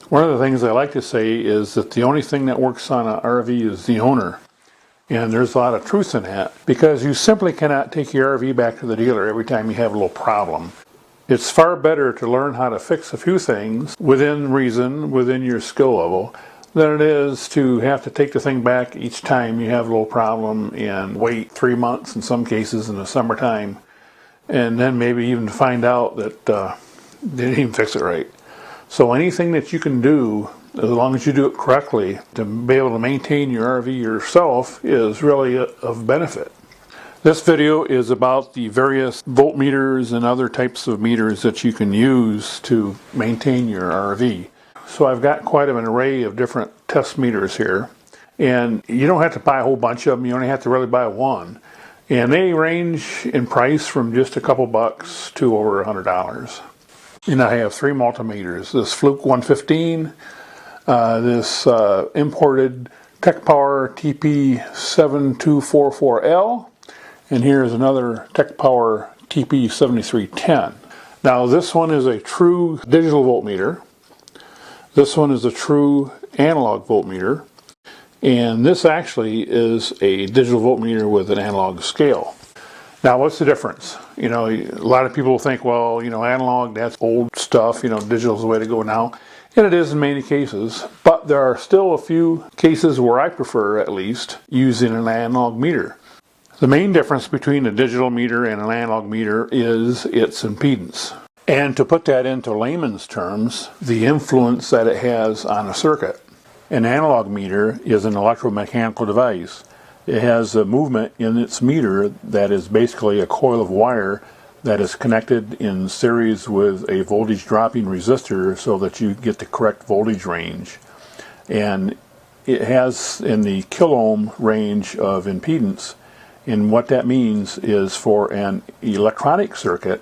One of the things I like to say is that the only thing that works on an RV is the owner. And there's a lot of truth in that, because you simply cannot take your RV back to the dealer every time you have a little problem. It's far better to learn how to fix a few things within reason, within your skill level, than it is to have to take the thing back each time you have a little problem and wait 3 months in some cases in the summertime, and then maybe even find out that they didn't even fix it right. So anything that you can do, as long as you do it correctly, to be able to maintain your RV yourself is really of benefit. This video is about the various voltmeters and other types of meters that you can use to maintain your RV. So I've got quite an array of different test meters here, and you don't have to buy a whole bunch of them, you only have to really buy one. And they range in price from just a couple bucks to over $100. And I have 3 multimeters: this Fluke 115, this imported Tech Power TP7244L, and here's another Tech Power TP7310. Now this one is a true digital voltmeter, this one is a true analog voltmeter, and this actually is a digital voltmeter with an analog scale. Now, what's the difference? You know, a lot of people think, well, you know, analog, that's old stuff, you know, digital's the way to go now. And it is in many cases, but there are still a few cases where I prefer, at least, using an analog meter. The main difference between a digital meter and an analog meter is its impedance. And to put that into layman's terms, the influence that it has on a circuit. An analog meter is an electromechanical device. It has a movement in its meter that is basically a coil of wire that is connected in series with a voltage dropping resistor so that you get the correct voltage range. And it has in the kiloohm range of impedance. And what that means is, for an electronic circuit,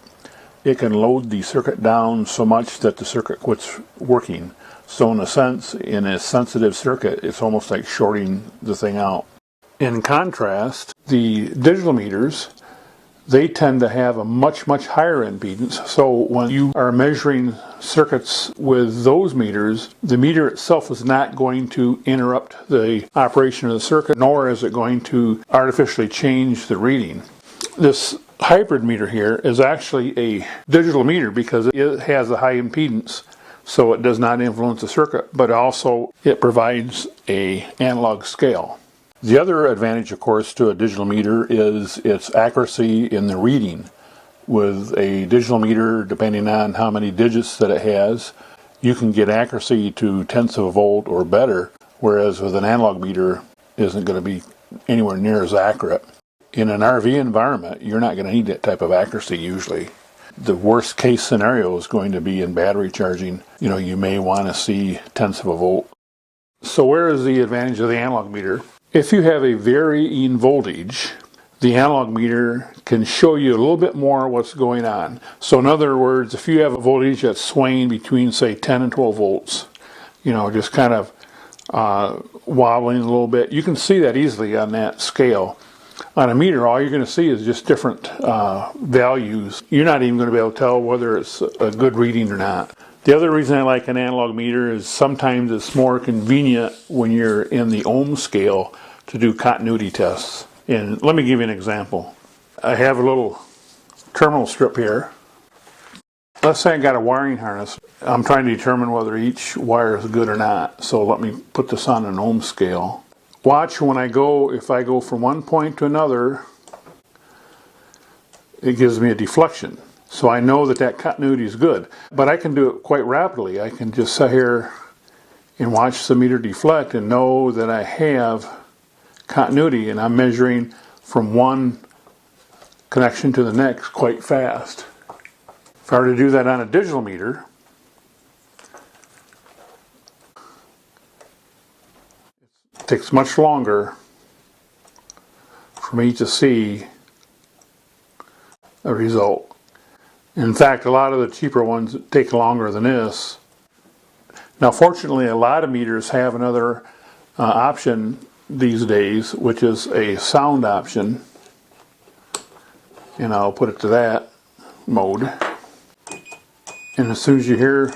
it can load the circuit down so much that the circuit quits working. So in a sense, in a sensitive circuit, it's almost like shorting the thing out. In contrast, the digital meters, they tend to have a much higher impedance. So when you are measuring circuits with those meters, the meter itself is not going to interrupt the operation of the circuit, nor is it going to artificially change the reading. This hybrid meter here is actually a digital meter because it has a high impedance, so it does not influence the circuit, but also it provides an analog scale. The other advantage, of course, to a digital meter is its accuracy in the reading. With a digital meter, depending on how many digits that it has, you can get accuracy to tenths of a volt or better, whereas with an analog meter, it isn't going to be anywhere near as accurate. In an RV environment, you're not going to need that type of accuracy usually. The worst case scenario is going to be in battery charging. You know, you may want to see tenths of a volt. So where is the advantage of the analog meter? If you have a varying voltage, the analog meter can show you a little bit more what's going on. So in other words, if you have a voltage that's swaying between, say, 10 and 12 volts, you know, just kind of wobbling a little bit, you can see that easily on that scale. On a meter, all you're going to see is just different values. You're not even going to be able to tell whether it's a good reading or not. The other reason I like an analog meter is sometimes it's more convenient when you're in the Ohm scale to do continuity tests. And let me give you an example. I have a little terminal strip here. Let's say I got a wiring harness. I'm trying to determine whether each wire is good or not. So let me put this on an Ohm scale. Watch when if I go from one point to another, it gives me a deflection. So I know that continuity is good. But I can do it quite rapidly. I can just sit here and watch the meter deflect and know that I have continuity, and I'm measuring from one connection to the next quite fast. If I were to do that on a digital meter, it takes much longer for me to see a result. In fact, a lot of the cheaper ones take longer than this. Now, fortunately, a lot of meters have another option these days, which is a sound option. And I'll put it to that mode. And as soon as you hear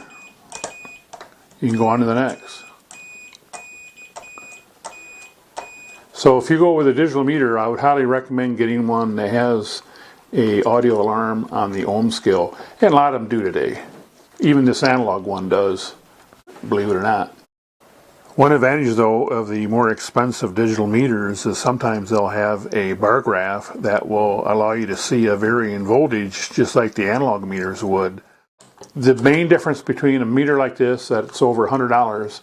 you can go on to the next. So if you go with a digital meter, I would highly recommend getting one that has a audio alarm on the ohm scale. And a lot of them do today. Even this analog one does, believe it or not. One advantage, though, of the more expensive digital meters is sometimes they'll have a bar graph that will allow you to see a varying voltage just like the analog meters would. The main difference between a meter like this that's over $100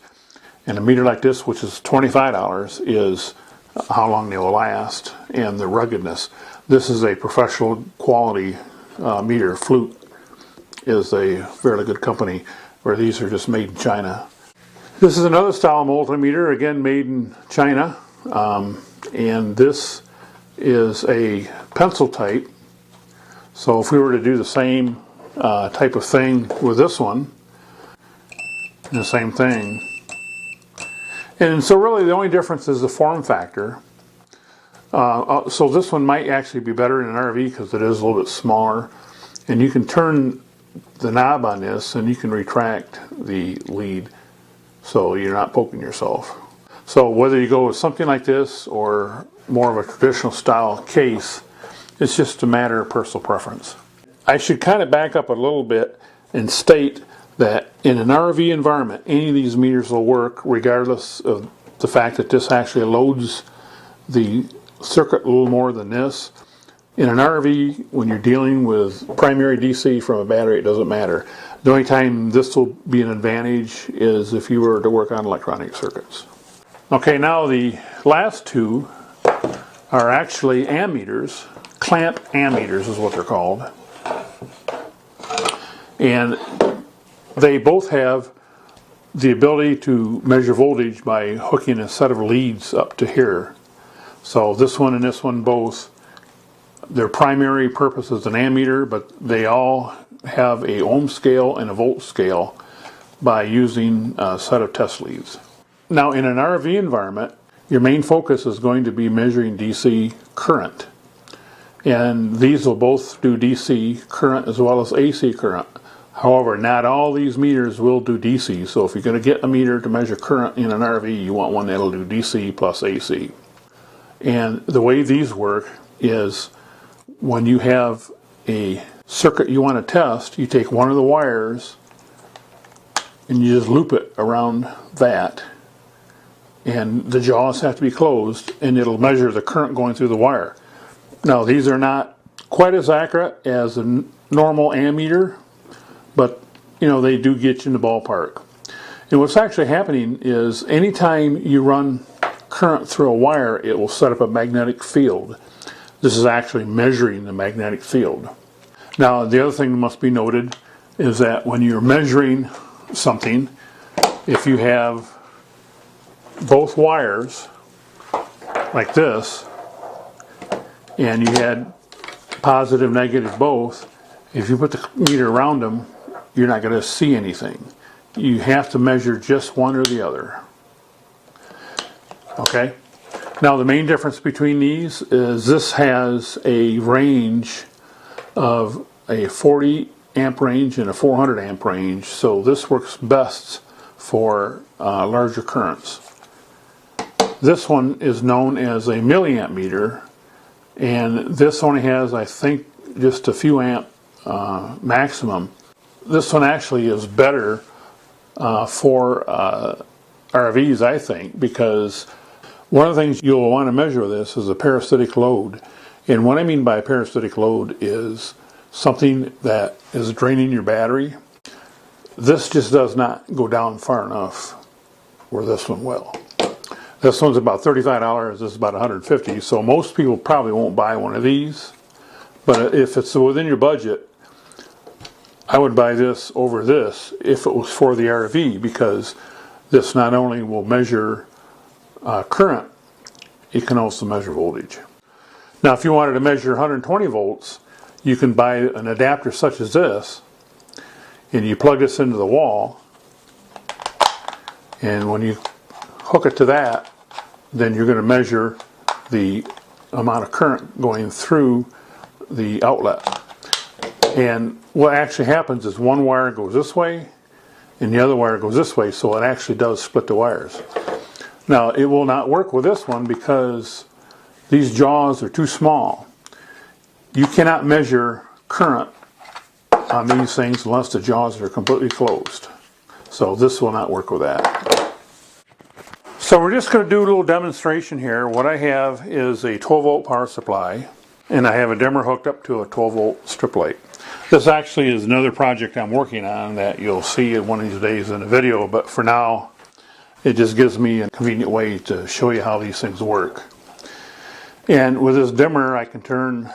and a meter like this, which is $25, is how long they will last and the ruggedness. This is a professional quality meter. Flute is a fairly good company, where these are just made in China. This is another style multimeter, again made in China, and this is a pencil type. So if we were to do the same type of thing with this one, the same thing. And so really the only difference is the form factor. So this one might actually be better in an RV because it is a little bit smaller. And you can turn the knob on this and you can retract the lead so you're not poking yourself. So whether you go with something like this or more of a traditional style case, it's just a matter of personal preference. I should kind of back up a little bit and state that in an RV environment, any of these meters will work regardless of the fact that this actually loads the circuit a little more than this. In an RV, when you're dealing with primary DC from a battery, it doesn't matter. The only time this will be an advantage is if you were to work on electronic circuits. Okay, now the last two are actually ammeters. Clamp ammeters is what they're called. And they both have the ability to measure voltage by hooking a set of leads up to here. So this one and this one both, their primary purpose is an ammeter, but they all have a ohm scale and a volt scale by using a set of test leads. Now in an RV environment, your main focus is going to be measuring DC current. And these will both do DC current as well as AC current. However, not all these meters will do DC, so if you're going to get a meter to measure current in an RV, you want one that'll do DC plus AC. And the way these work is when you have a circuit you want to test, you take one of the wires and you just loop it around that, and the jaws have to be closed and it'll measure the current going through the wire. Now these are not quite as accurate as a normal ammeter, but you know, they do get you in the ballpark. And what's actually happening is anytime you run current through a wire, it will set up a magnetic field. This is actually measuring the magnetic field. Now the other thing that must be noted is that when you're measuring something, if you have both wires like this and you had positive, negative both, if you put the meter around them, you're not going to see anything. You have to measure just one or the other. Okay? Now the main difference between these is this has a range of a 40 amp range and a 400 amp range, so this works best for larger currents. This one is known as a milliamp meter, and this only has, I think, just a few amp maximum. This one actually is better for RVs, I think, because one of the things you'll want to measure with this is a parasitic load. And what I mean by parasitic load is something that is draining your battery. This just does not go down far enough where this one will. This one's about $35, this is about $150, so most people probably won't buy one of these. But if it's within your budget, I would buy this over this if it was for the RV, because this not only will measure current, it can also measure voltage. Now if you wanted to measure 120 volts, you can buy an adapter such as this, and you plug this into the wall, and when you hook it to that, then you're going to measure the amount of current going through the outlet. And what actually happens is one wire goes this way and the other wire goes this way, so it actually does split the wires. Now, it will not work with this one because these jaws are too small. You cannot measure current on these things unless the jaws are completely closed. So this will not work with that. So we're just going to do a little demonstration here. What I have is a 12 volt power supply, and I have a dimmer hooked up to a 12 volt strip light. This actually is another project I'm working on that you'll see one of these days in a video, but for now it just gives me a convenient way to show you how these things work. And with this dimmer I can turn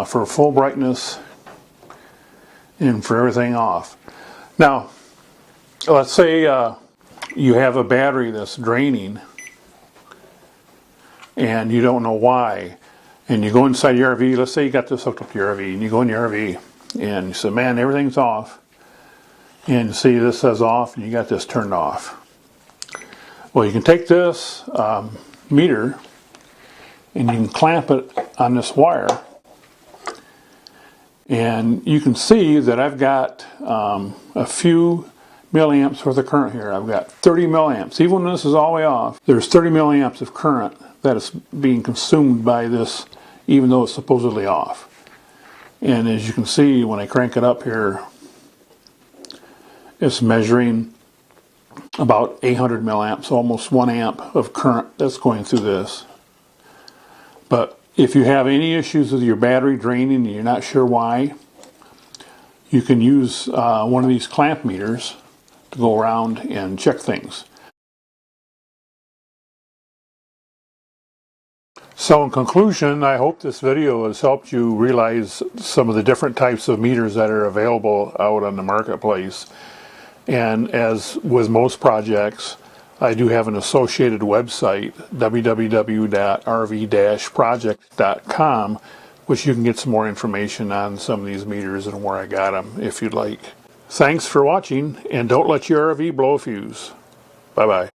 for full brightness and for everything off. Now, let's say you have a battery that's draining and you don't know why, and you go inside your RV. Let's say you got this hooked up to your RV, and you go in your RV and you say, man, everything's off, and you see this says off and you got this turned off. Well, you can take this meter and you can clamp it on this wire, and you can see that I've got a few milliamps worth of current here. I've got 30 milliamps. Even when this is all the way off, there's 30 milliamps of current that is being consumed by this, even though it's supposedly off. And as you can see, when I crank it up here, it's measuring about 800 milliamps, almost 1 amp of current that's going through this. But if you have any issues with your battery draining and you're not sure why, you can use one of these clamp meters to go around and check things. So in conclusion, I hope this video has helped you realize some of the different types of meters that are available out on the marketplace. And as with most projects, I do have an associated website, www.rv-project.com, which you can get some more information on some of these meters and where I got them if you'd like. Thanks for watching, and don't let your RV blow a fuse. Bye-bye.